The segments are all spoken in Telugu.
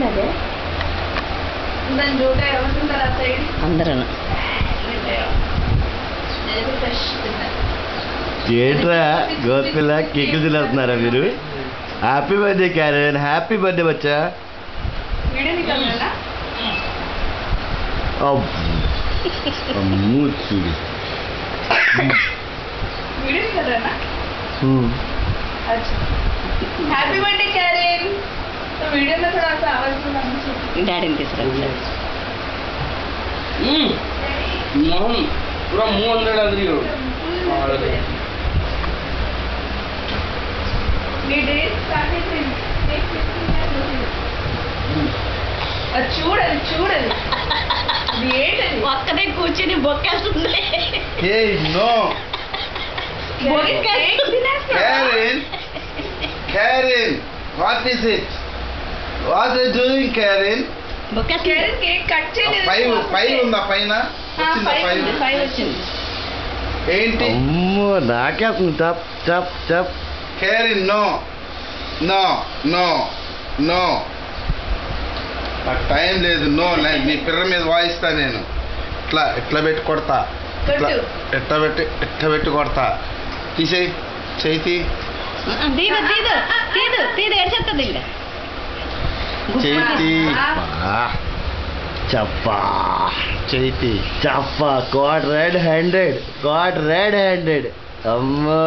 అదే దాని జోట ఎవరుంటారు ఆ సైడ్ అందరూ ఏంట్రా గోపిల్ల కేకులు తినేస్తున్నారా మీరు? Happy birthday Karen, happy birthday బచ్చా. వీడియో నికాలనా మూర్తి వీడియో निकालना अच्छा हैप्पी बर्थडे कैरेन तो वीडियो में थोड़ा सा आवाज सुना డాడీని తీసుకురా मोहन पूरा मुंह अंदर डाल रही हो నీ డేట్ స్టార్ట్ అయిపోయింది అది చూడదు చూడదు అది ఏంటది ఒక్కదే కూర్చుని బొక్కేస్తుంది Hey, no. బొక్కేస్తుంది Karen, Karen, what is it? What are you doing, Karen? బొక్కేస్తుంది కేరన్ కేక్ కట్ చేయలేదు ఫైవ్ ఉందా పైన? వచ్చిందా ఫైవ్? 5 వచ్చింది ఏంటి? అమ్మో నాకేస్తుంది టప్ టప్ టప్. Karen, no, no, no, no. నాకు టైం లేదు. నో మీ పిర్ర మీద వాయిస్తా నేను. ఇట్లా ఇట్లా పెట్టి కొడతా. ఇట్లా ఎట్లా పెట్టి కొడతా. తీసేయి చేతి తీదు తీదు తీదు తీదు ఏడ్చేస్తుంది ఇంకా చేతి చప్పా చేతి చప్పా గాడ్ రెడ్ హ్యాండెడ్ అమ్మా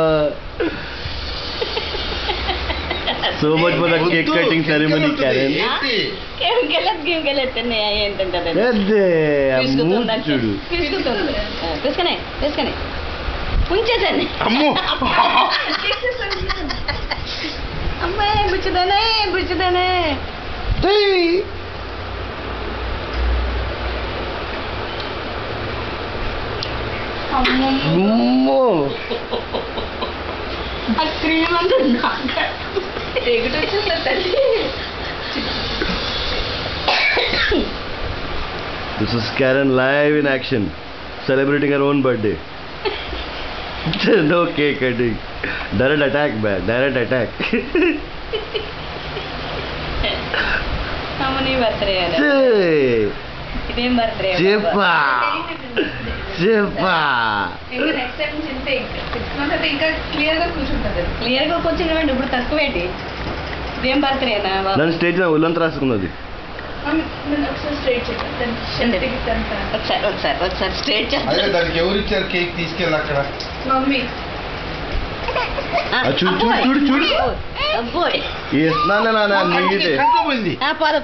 so much for the cake cutting ceremony Karen. గేమ్కెళ్ళి ఏంటంటే చూడు తీసుకుతుంది తీసుకుని ఉంచేసాను అమ్మో అమ్మాయి బుచ్చుదానే అమ్మో ఆ క్రీమ్ అంతా ఎగుట వచ్చేస్తా తల్లి This is Karen live in action, celebrating her own birthday. No cake cutting. Direct attack, man. Direct attack. నీ బర్త్డే ఇదేం బర్త్డే చెప్పా ఇంకా నెక్స్ట్ టైం చింతే 6 months అయితే ఇంకా క్లియర్ గా కూర్చుంటది క్లియర్గా కొంచెం ఇవ్వండి ఇప్పుడు తక్కువేంటి ఇదేం బర్త్డేనా నన్ను స్టేజ్ ఉల్లంత రాసుకున్నది. ఒకసారి స్ట్రైట్ ఒకసారి స్ట్రేట్ చేస్తాను దానికి ఎవరు ఇచ్చారు కేక్ తీసుకెళ్ళి అక్కడ? మమ్మీ చూడు అబ్బోయ్ ఏ స్నాన నీదే పద